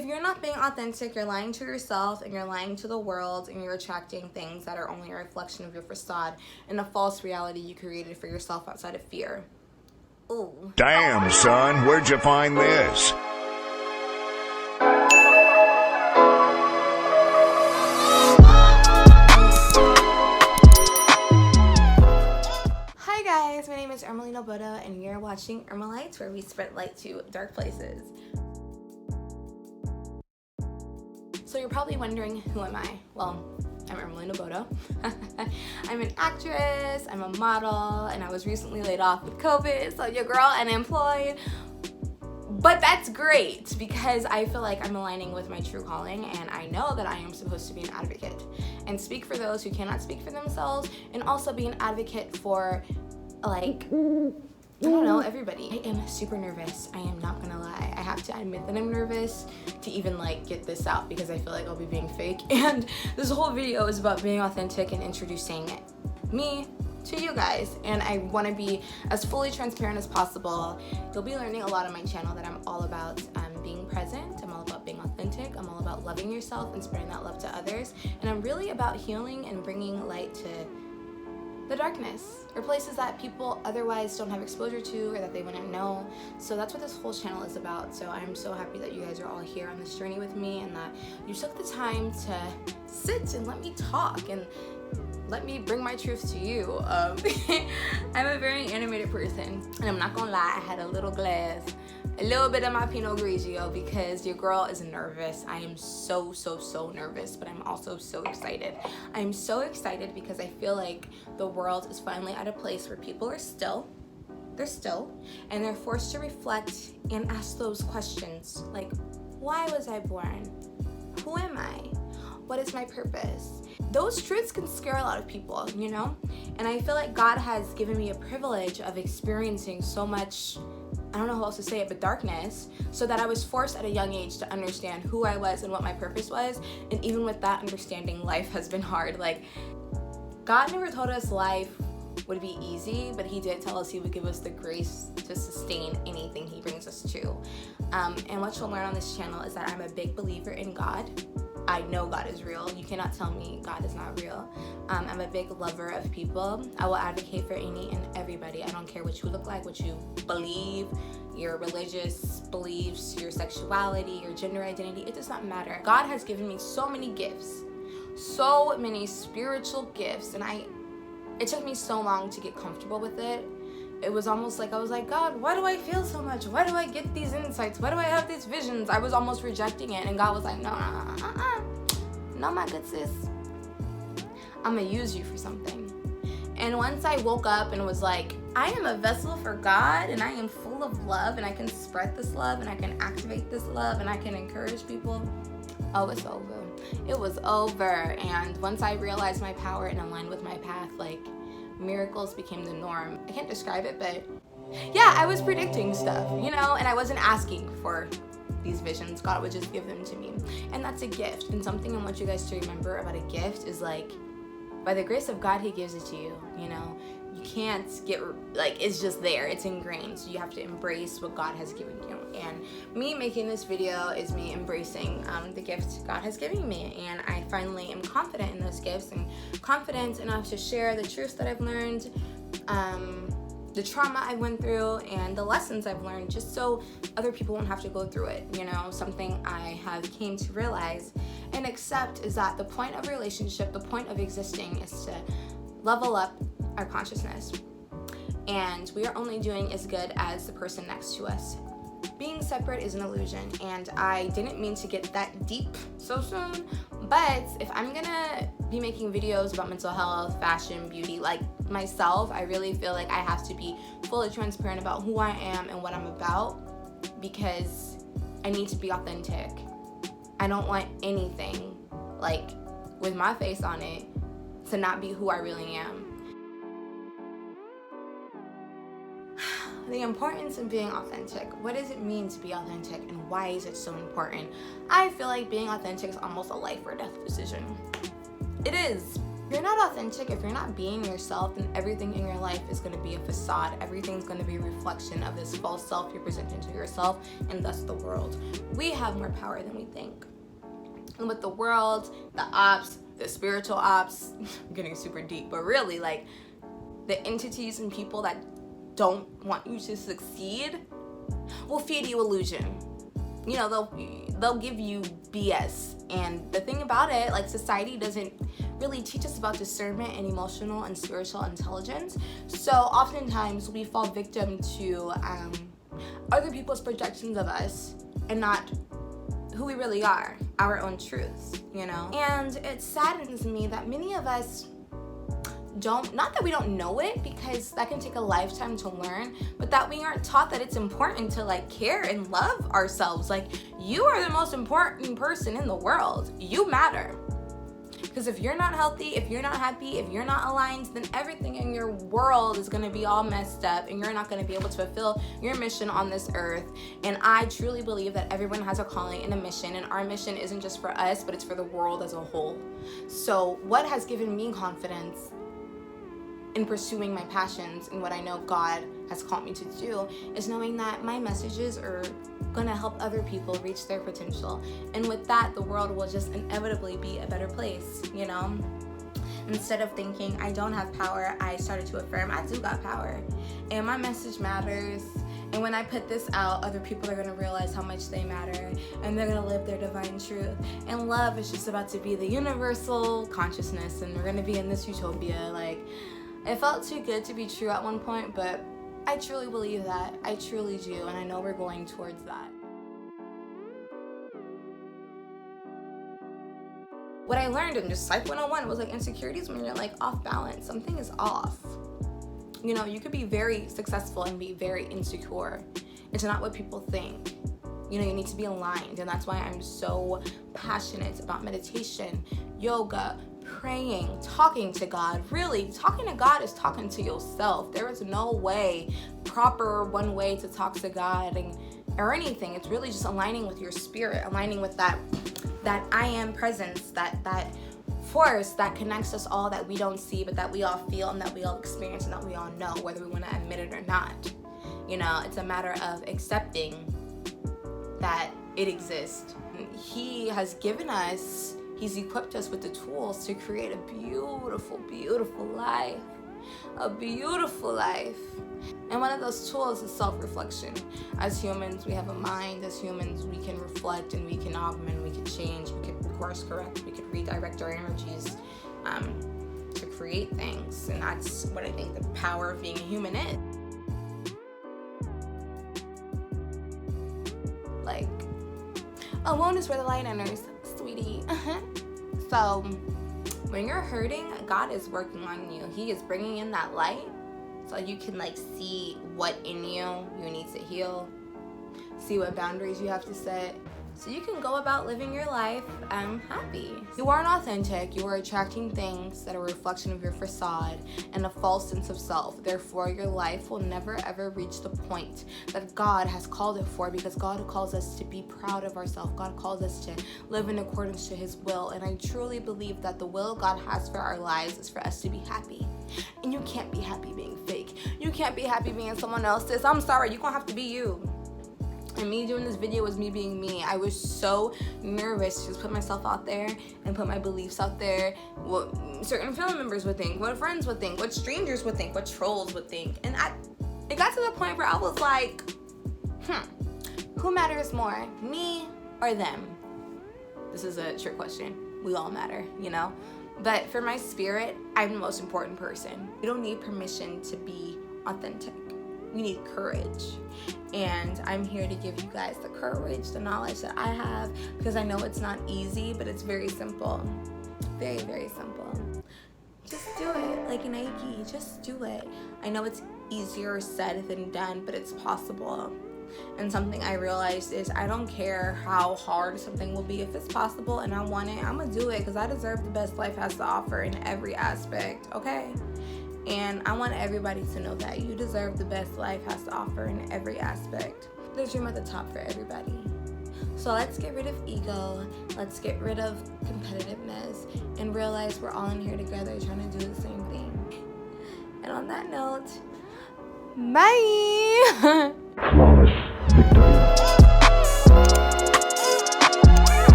if you're not being authentic, you're lying to yourself and you're lying to the world, and you're attracting things that are only a reflection of your facade and a false reality you created for yourself outside of fear. Ooh. Damn, son, where'd you find this? Hi guys, my name is Ermaline and you're watching Ermalight, where we spread light to dark places. So you're probably wondering, who am I? Well, I'm Ermaline. I'm an actress, I'm a model, and I was recently laid off with COVID, so your girl unemployed. But that's great, because I feel like I'm aligning with my true calling, and I know that I am supposed to be an advocate and speak for those who cannot speak for themselves, and also be an advocate for, like, I don't know, everybody. I am super nervous. I am not gonna lie. I have to admit that I'm nervous to even like get this out, because I feel like I'll be being fake. And this whole video is about being authentic and introducing me to you guys. And I want to be as fully transparent as possible. You'll be learning a lot on my channel that I'm all about being present. I'm all about being authentic. I'm all about loving yourself and spreading that love to others. And I'm really about healing and bringing light to the darkness, or places that people otherwise don't have exposure to, or that they wouldn't know. So that's what this whole channel is about. So I'm so happy that you guys are all here on this journey with me, and that you took the time to sit and let me talk and let me bring my truth to you. I'm a very animated person, and I'm not gonna lie, I had a little bit of my Pinot Grigio, because your girl is nervous. I am so nervous, but I'm also so excited. I'm so excited because I feel like the world is finally at a place where people are still, and they're forced to reflect and ask those questions, like, why was I born? Who am I? What is my purpose? Those truths can scare a lot of people, you know? And I feel like God has given me a privilege of experiencing so much, I don't know how else to say it, but darkness, so that I was forced at a young age to understand who I was and what my purpose was. And even with that understanding, life has been hard. Like, God never told us life would be easy, but he did tell us he would give us the grace to sustain anything he brings us to. And what you'll learn on this channel is that I'm a big believer in God. I know God is real. You cannot tell me God is not real. I'm a big lover of people. I will advocate for any and everybody. I don't care what you look like, what you believe, your religious beliefs, your sexuality, your gender identity. It does not matter. God has given me so many gifts, so many spiritual gifts, and it took me so long to get comfortable with it. It was almost like I was like, God, why do I feel so much? Why do I get these insights? Why do I have these visions? I was almost rejecting it, and God was like, no, my good sis, I'm gonna use you for something. And once I woke up and was like, I am a vessel for God, and I am full of love, and I can spread this love, and I can activate this love, and I can encourage people, oh, it's over. It was over. And once I realized my power and aligned with my path, like, miracles became the norm. I can't describe it, but yeah, I was predicting stuff, you know, and I wasn't asking for these visions. God would just give them to me. And that's a gift. And something I want you guys to remember about a gift is, like, by the grace of God, he gives it to you, you know. You can't get, like, it's just there. It's ingrained. So you have to embrace what God has given you. And me making this video is me embracing the gift God has given me. And I finally am confident in those gifts, and confident enough to share the truths that I've learned, the trauma I went through, and the lessons I've learned, just so other people won't have to go through it, you know. Something I have came to realize and accept is that the point of relationship, the point of existing, is to level up our consciousness. And we are only doing as good as the person next to us. Being separate is an illusion, and I didn't mean to get that deep so soon, but if I'm gonna be making videos about mental health, fashion, beauty, like myself, I really feel like I have to be fully transparent about who I am and what I'm about, because I need to be authentic. I don't want anything, like, with my face on it to not be who I really am. The importance of being authentic. What does it mean to be authentic, and why is it so important? I feel like being authentic is almost a life or death decision. It is. If you're not authentic, if you're not being yourself, then everything in your life is going to be a facade. Everything's going to be a reflection of this false self you're presenting to yourself and thus the world. We have more power than we think. And with the world, the ops, the spiritual ops, I'm getting super deep, but really like the entities and people that don't want you to succeed will feed you illusion. You know, they'll give you BS. And the thing about it, like, society doesn't really teach us about discernment and emotional and spiritual intelligence. So oftentimes we fall victim to other people's projections of us and not who we really are, our own truths, you know? And it saddens me that many of us don't, not that we don't know it, because that can take a lifetime to learn, but that we aren't taught that it's important to like care and love ourselves. Like, you are the most important person in the world. You matter. Because if you're not healthy, if you're not happy, if you're not aligned, then everything in your world is going to be all messed up and you're not going to be able to fulfill your mission on this earth. And I truly believe that everyone has a calling and a mission, and our mission isn't just for us, but it's for the world as a whole. So what has given me confidence in pursuing my passions and what I know God has called me to do is knowing that my messages are gonna help other people reach their potential. And with that, the world will just inevitably be a better place, you know? Instead of thinking I don't have power, I started to affirm I do got power. And my message matters. And when I put this out, other people are gonna realize how much they matter, and they're gonna live their divine truth. And love is just about to be the universal consciousness, and we're gonna be in this utopia. Like, it felt too good to be true at one point, but I truly believe that. I truly do, and I know we're going towards that. What I learned in just Psych 101 was like insecurities when you're like off balance. Something is off. You know, you could be very successful and be very insecure. It's not what people think. You know, you need to be aligned, and that's why I'm so passionate about meditation, yoga, praying, talking to God. Really, talking to God is talking to yourself. There is no proper one way to talk to God or anything. It's really just aligning with your spirit, aligning with that I am presence, that force that connects us all, that we don't see, but that we all feel and that we all experience and that we all know, whether we want to admit it or not. You know, it's a matter of accepting that it exists. He has given us, He's equipped us with the tools to create a beautiful, beautiful life. A beautiful life. And one of those tools is self-reflection. As humans, we have a mind. As humans, we can reflect and we can augment, we can change, we can course correct, we can redirect our energies to create things. And that's what I think the power of being a human is. Like, alone is where the light enters, sweetie. So when you're hurting, God is working on you. He is bringing in that light so you can like see what in you need to heal, see what boundaries you have to set, so you can go about living your life happy. You aren't authentic. You are attracting things that are a reflection of your facade and a false sense of self. Therefore, your life will never ever reach the point that God has called it for, because God calls us to be proud of ourselves. God calls us to live in accordance to His will. And I truly believe that the will God has for our lives is for us to be happy. And you can't be happy being fake. You can't be happy being someone else's. I'm sorry, you're gonna have to be you. And me doing this video was me being me. I was so nervous to just put myself out there and put my beliefs out there. What certain family members would think, what friends would think, what strangers would think, what trolls would think. And it got to the point where I was like, who matters more, me or them? This is a trick question. We all matter, you know? But for my spirit, I'm the most important person. You don't need permission to be authentic. You need courage. And I'm here to give you guys the courage, the knowledge that I have, because I know it's not easy, but it's very simple. Very, very simple. Just do it, like Nike, just do it. I know it's easier said than done, but it's possible. And something I realized is I don't care how hard something will be. If it's possible and I want it, I'm gonna do it, because I deserve the best life has to offer in every aspect, okay? And I want everybody to know that you deserve the best life has to offer in every aspect. There's room at the top for everybody. So let's get rid of ego, let's get rid of competitiveness, and realize we're all in here together trying to do the same thing. And on that note, bye!